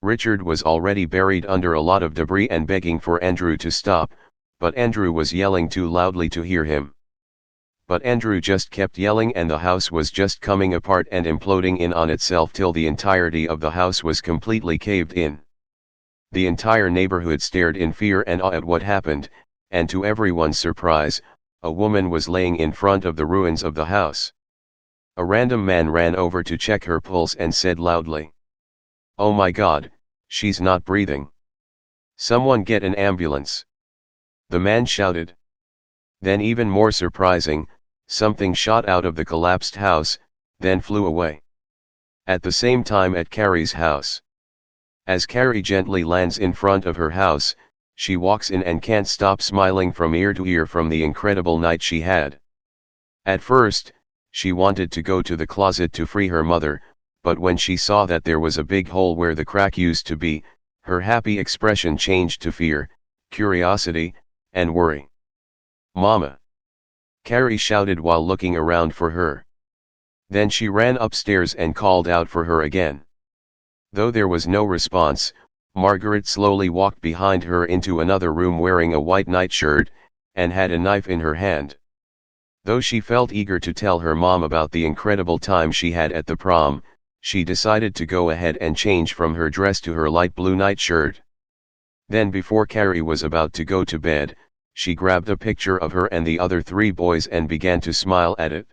Speaker 2: Richard was already buried under a lot of debris and begging for Andrew to stop, but Andrew was yelling too loudly to hear him. But Andrew just kept yelling and the house was just coming apart and imploding in on itself till the entirety of the house was completely caved in. The entire neighborhood stared in fear and awe at what happened, and to everyone's surprise, a woman was laying in front of the ruins of the house. A random man ran over to check her pulse and said loudly, "Oh my God, she's not breathing. Someone get an ambulance." The man shouted. Then, even more surprising, something shot out of the collapsed house, then flew away. At the same time at Carrie's house. As Carrie gently lands in front of her house, she walks in and can't stop smiling from ear to ear from the incredible night she had. At first, she wanted to go to the closet to free her mother, but when she saw that there was a big hole where the crack used to be, her happy expression changed to fear, curiosity, and worry. "Mama!" Carrie shouted while looking around for her. Then she ran upstairs and called out for her again. Though there was no response, Margaret slowly walked behind her into another room wearing a white nightshirt, and had a knife in her hand. Though she felt eager to tell her mom about the incredible time she had at the prom, she decided to go ahead and change from her dress to her light blue nightshirt. Then, before Carrie was about to go to bed, she grabbed a picture of her and the other 3 boys and began to smile at it.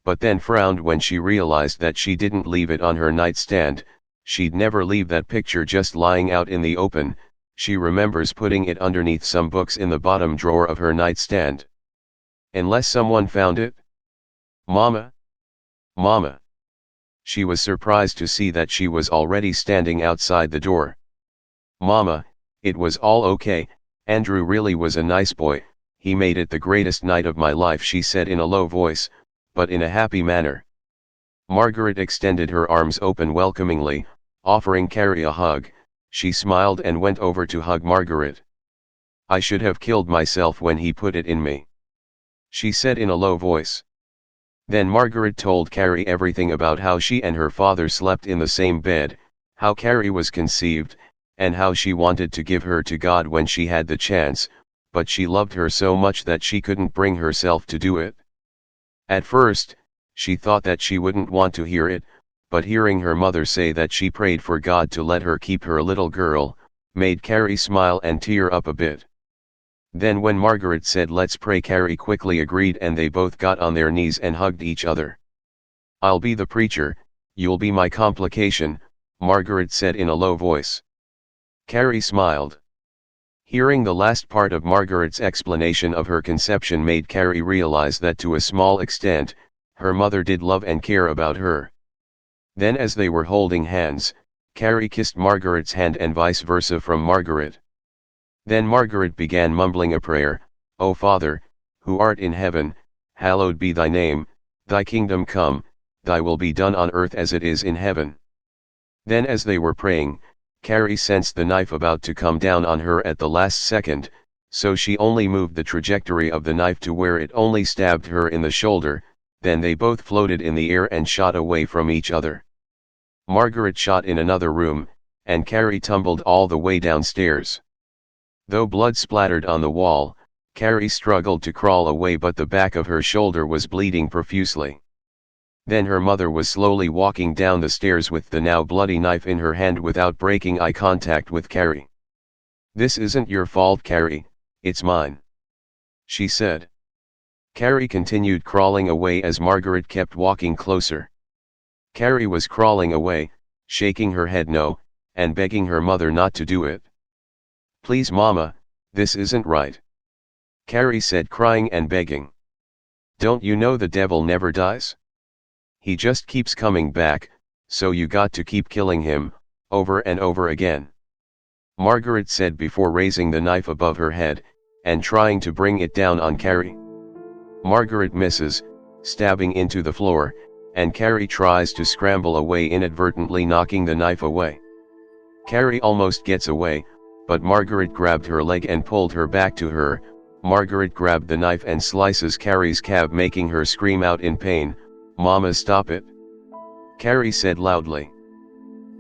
Speaker 2: But then frowned when she realized that she didn't leave it on her nightstand. She'd never leave that picture just lying out in the open. She remembers putting it underneath some books in the bottom drawer of her nightstand. Unless someone found it? "Mama? Mama!" She was surprised to see that she was already standing outside the door. "Mama, it was all okay. Andrew really was a nice boy, he made it the greatest night of my life," she said in a low voice, but in a happy manner. Margaret extended her arms open welcomingly, offering Carrie a hug. She smiled and went over to hug Margaret. "I should have killed myself when he put it in me," she said in a low voice. Then Margaret told Carrie everything about how she and her father slept in the same bed, how Carrie was conceived, and how she wanted to give her to God when she had the chance, but she loved her so much that she couldn't bring herself to do it. At first, she thought that she wouldn't want to hear it, but hearing her mother say that she prayed for God to let her keep her little girl, made Carrie smile and tear up a bit. Then when Margaret said let's pray, Carrie quickly agreed and they both got on their knees and hugged each other. "I'll be the preacher, you'll be my complication," Margaret said in a low voice. Carrie smiled. Hearing the last part of Margaret's explanation of her conception made Carrie realize that to a small extent, her mother did love and care about her. Then as they were holding hands, Carrie kissed Margaret's hand and vice versa from Margaret. Then Margaret began mumbling a prayer, "O Father, who art in heaven, hallowed be thy name, thy kingdom come, thy will be done on earth as it is in heaven." Then as they were praying, Carrie sensed the knife about to come down on her at the last second, so she only moved the trajectory of the knife to where it only stabbed her in the shoulder, then they both floated in the air and shot away from each other. Margaret shot in another room, and Carrie tumbled all the way downstairs. Though blood splattered on the wall, Carrie struggled to crawl away, but the back of her shoulder was bleeding profusely. Then her mother was slowly walking down the stairs with the now bloody knife in her hand without breaking eye contact with Carrie. "This isn't your fault, Carrie, it's mine," she said. Carrie continued crawling away as Margaret kept walking closer. Carrie was crawling away, shaking her head no, and begging her mother not to do it. "Please Mama, this isn't right," Carrie said, crying and begging. "Don't you know the devil never dies? He just keeps coming back, so you got to keep killing him, over and over again." Margaret said before raising the knife above her head, and trying to bring it down on Carrie. Margaret misses, stabbing into the floor, and Carrie tries to scramble away, inadvertently knocking the knife away. Carrie almost gets away, but Margaret grabbed her leg and pulled her back to her. Margaret grabbed the knife and slices Carrie's calf, making her scream out in pain, "Mama, stop it!" Carrie said loudly.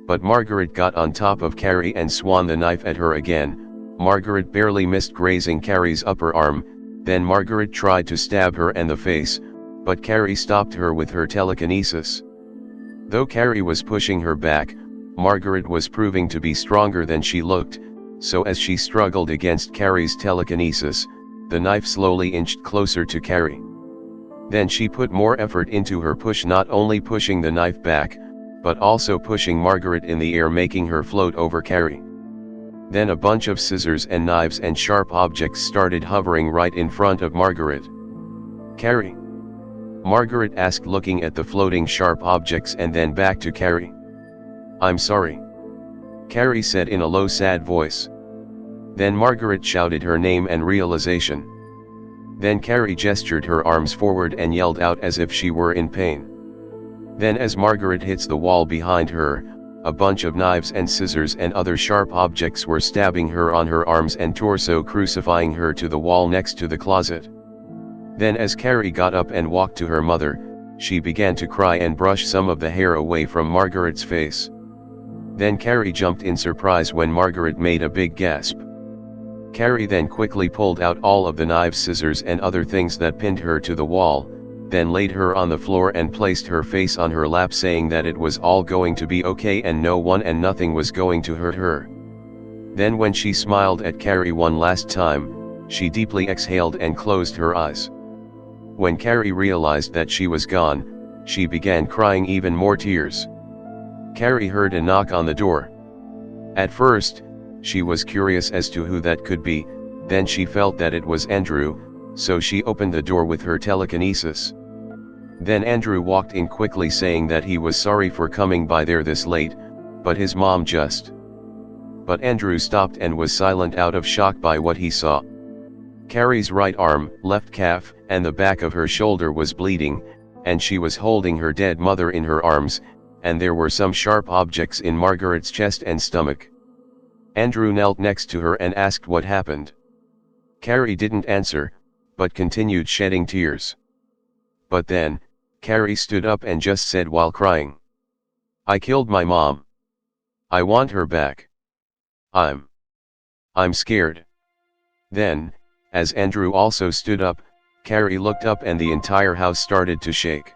Speaker 2: But Margaret got on top of Carrie and swung the knife at her again. Margaret barely missed, grazing Carrie's upper arm. Then Margaret tried to stab her in the face, but Carrie stopped her with her telekinesis. Though Carrie was pushing her back, Margaret was proving to be stronger than she looked, so as she struggled against Carrie's telekinesis, the knife slowly inched closer to Carrie. Then she put more effort into her push, not only pushing the knife back, but also pushing Margaret in the air, making her float over Carrie. Then a bunch of scissors and knives and sharp objects started hovering right in front of Margaret. "Carrie?" Margaret asked, looking at the floating sharp objects and then back to Carrie. "I'm sorry," Carrie said in a low, sad voice. Then Margaret shouted her name and realization. Then Carrie gestured her arms forward and yelled out as if she were in pain. Then as Margaret hits the wall behind her, a bunch of knives and scissors and other sharp objects were stabbing her on her arms and torso, crucifying her to the wall next to the closet. Then as Carrie got up and walked to her mother, she began to cry and brush some of the hair away from Margaret's face. Then Carrie jumped in surprise when Margaret made a big gasp. Carrie then quickly pulled out all of the knives, scissors and other things that pinned her to the wall, then laid her on the floor and placed her face on her lap, saying that it was all going to be okay and no one and nothing was going to hurt her. Then when she smiled at Carrie one last time, she deeply exhaled and closed her eyes. When Carrie realized that she was gone, she began crying even more tears. Carrie heard a knock on the door. At first, she was curious as to who that could be, then she felt that it was Andrew, so she opened the door with her telekinesis. Then Andrew walked in quickly, saying that he was sorry for coming by there this late, but his mom just. But Andrew stopped and was silent out of shock by what he saw. Carrie's right arm, left calf, and the back of her shoulder was bleeding, and she was holding her dead mother in her arms, and there were some sharp objects in Margaret's chest and stomach. Andrew knelt next to her and asked what happened. Carrie didn't answer, but continued shedding tears. But then, Carrie stood up and just said while crying, "I killed my mom. I want her back. I'm scared." Then, as Andrew also stood up, Carrie looked up and the entire house started to shake.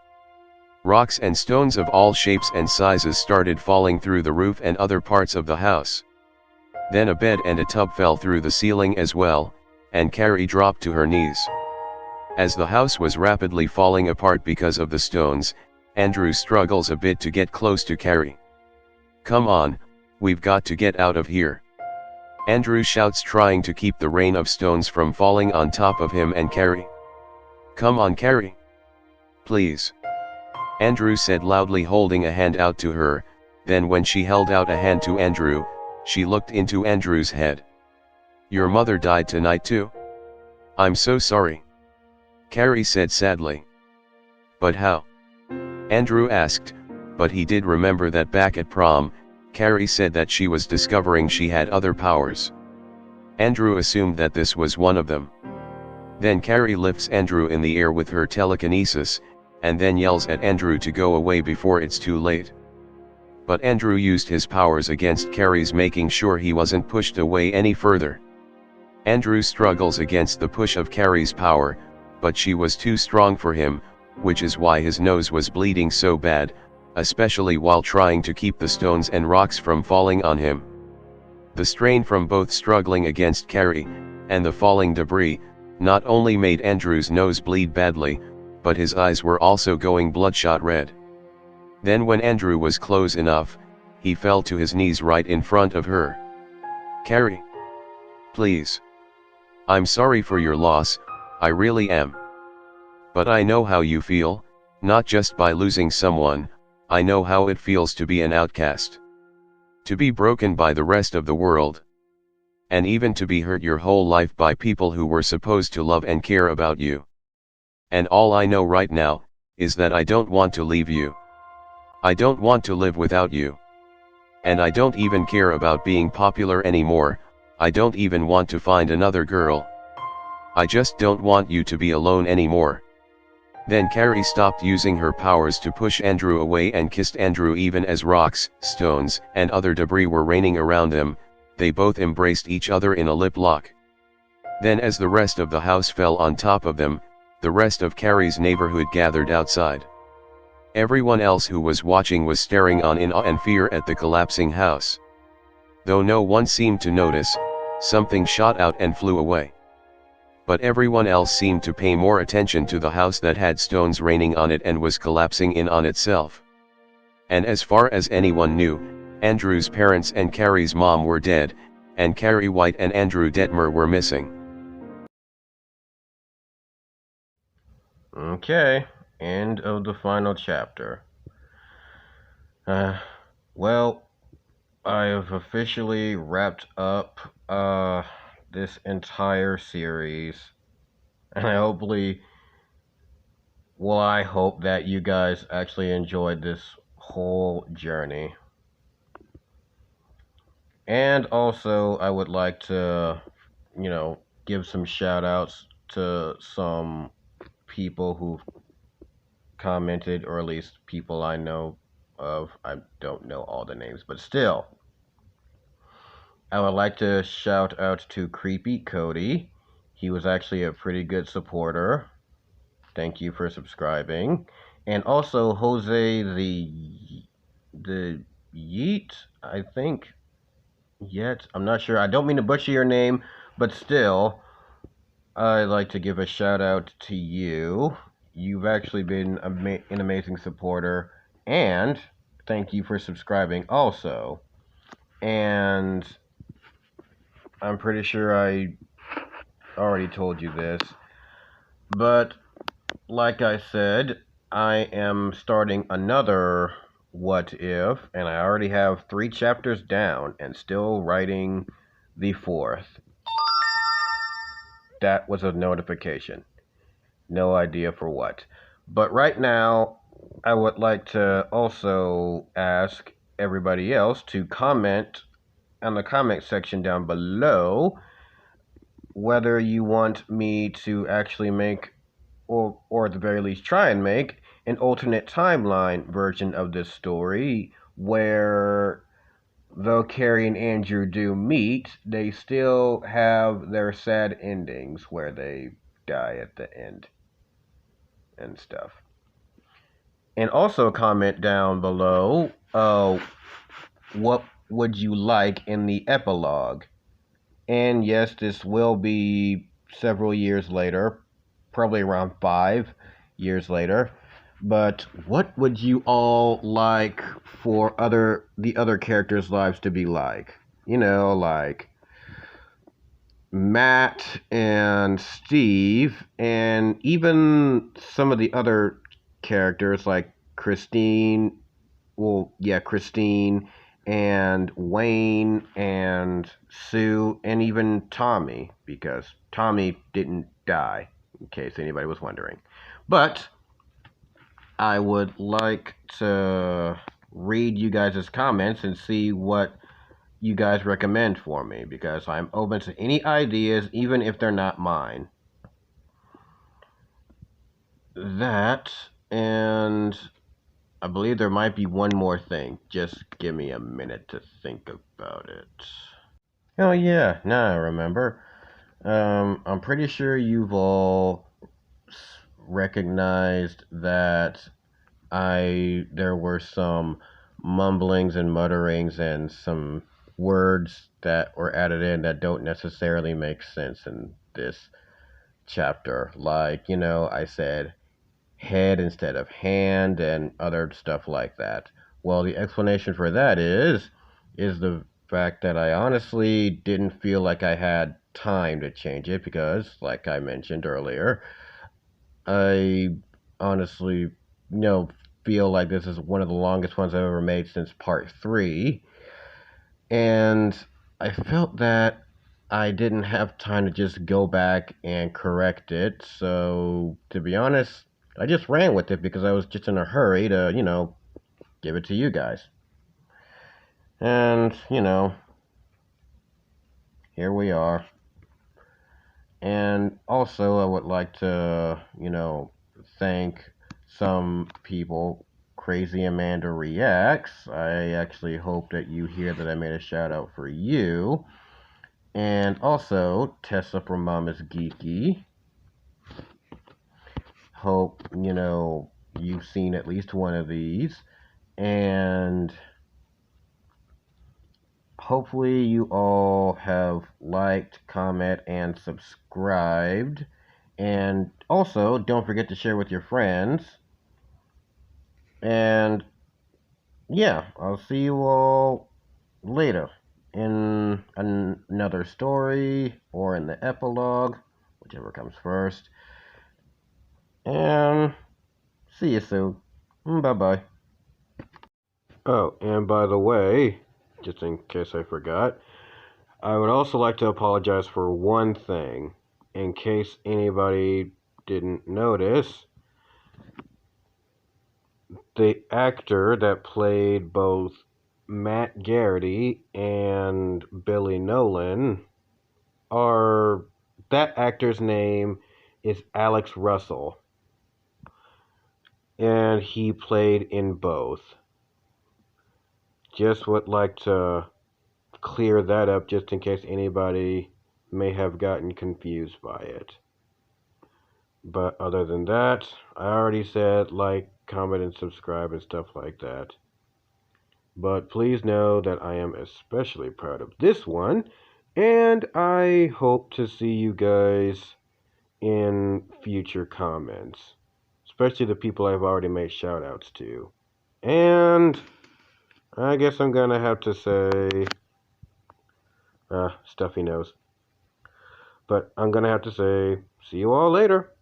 Speaker 2: Rocks and stones of all shapes and sizes started falling through the roof and other parts of the house. Then a bed and a tub fell through the ceiling as well, and Carrie dropped to her knees. As the house was rapidly falling apart because of the stones, Andrew struggles a bit to get close to Carrie. "Come on, we've got to get out of here," Andrew shouts, trying to keep the rain of stones from falling on top of him and Carrie. "Come on, Carrie. Please," Andrew said loudly, holding a hand out to her. Then when she held out a hand to Andrew, she looked into Andrew's head. "Your mother died tonight too? I'm so sorry," Carrie said sadly. "But how?" Andrew asked, but he did remember that back at prom, Carrie said that she was discovering she had other powers. Andrew assumed that this was one of them. Then Carrie lifts Andrew in the air with her telekinesis, and then yells at Andrew to go away before it's too late. But Andrew used his powers against Carrie's, making sure he wasn't pushed away any further. Andrew struggles against the push of Carrie's power, but she was too strong for him, which is why his nose was bleeding so bad, especially while trying to keep the stones and rocks from falling on him. The strain from both struggling against Carrie, and the falling debris, not only made Andrew's nose bleed badly, but his eyes were also going bloodshot red. Then when Andrew was close enough, he fell to his knees right in front of her. "Carrie, please. I'm sorry for your loss, I really am. But I know how you feel, not just by losing someone, I know how it feels to be an outcast. To be broken by the rest of the world. and even to be hurt your whole life by people who were supposed to love and care about you. And all I know right now, is that I don't want to leave you. I don't want to live without you. And I don't even care about being popular anymore, I don't even want to find another girl. I just don't want you to be alone anymore. Then Carrie stopped using her powers to push Andrew away and kissed Andrew even as rocks, stones, and other debris were raining around them. They both embraced each other in a lip lock. Then as the rest of the house fell on top of them, the rest of Carrie's neighborhood gathered outside. Everyone else who was watching was staring on in awe and fear at the collapsing house. Though no one seemed to notice, something shot out and flew away. But everyone else seemed to pay more attention to the house that had stones raining on it and was collapsing in on itself. And as far as anyone knew, Andrew's parents and Carrie's mom were dead, and Carrie White and Andrew Detmer were missing.
Speaker 1: Okay, end of the final chapter. Well, I have officially wrapped up this entire series, and I hope that you guys actually enjoyed this whole journey. And also, I would like to, give some shout outs to some people who commented, or at least people I know of. I don't know all the names, but still. I would like to shout out to Creepy Cody. He was actually a pretty good supporter. Thank you for subscribing. And also Jose the Yeet, I think. Yet, I'm not sure. I don't mean to butcher your name, but still, I'd like to give a shout out to you. You've actually been an amazing supporter, and thank you for subscribing also. And I'm pretty sure I already told you this, but like I said, I am starting another What If, and I already have 3 chapters down and still writing the 4th. That was a notification. No idea for what. But right now, I would like to also ask everybody else to comment on the comment section down below whether you want me to actually make, or at the very least try and make, an alternate timeline version of this story where, though Carrie and Andrew do meet, they still have their sad endings where they die at the end and stuff. And also comment down below, what would you like in the epilogue? And yes, this will be several years later, probably around 5 years later. But what would you all like for the other characters' lives to be like? Like Matt and Steve, and even some of the other characters like Christine. Well, yeah, Christine and Wayne and Sue and even Tommy, because Tommy didn't die, in case anybody was wondering. But I would like to read you guys' comments and see what you guys recommend for me, because I'm open to any ideas, even if they're not mine. That, and I believe there might be one more thing. Just give me a minute to think about it. Oh yeah, now I remember. I'm pretty sure you've all recognized that there were some mumblings and mutterings and some words that were added in that don't necessarily make sense in this chapter. Like, I said head instead of hand and other stuff like that. Well, the explanation for that is the fact that I honestly didn't feel like I had time to change it because, like I mentioned earlier, I honestly, feel like this is one of the longest ones I've ever made since part 3. And I felt that I didn't have time to just go back and correct it. So, to be honest, I just ran with it because I was just in a hurry to, give it to you guys. And, here we are. And also, I would like to, thank some people. Crazy Amanda Reacts. I actually hope that you hear that I made a shout out for you. And also, Tessa from Mama's Geeky. Hope, you've seen at least one of these. And hopefully, you all have liked, comment, and subscribed. And also, don't forget to share with your friends. And yeah, I'll see you all later in another story or in the epilogue, whichever comes first. And see you soon. Bye bye. Oh, and by the way, just in case I forgot, I would also like to apologize for one thing. In case anybody didn't notice, the actor that played both Matt Garrity and Billy Nolan are that actor's name is Alex Russell, and he played in both. Just would like to clear that up just in case anybody may have gotten confused by it. But other than that, I already said like, comment, and subscribe and stuff like that. But please know that I am especially proud of this one, and I hope to see you guys in future comments, especially the people I've already made shout outs to. And I guess I'm gonna have to say, stuffy nose. But I'm gonna have to say, see you all later.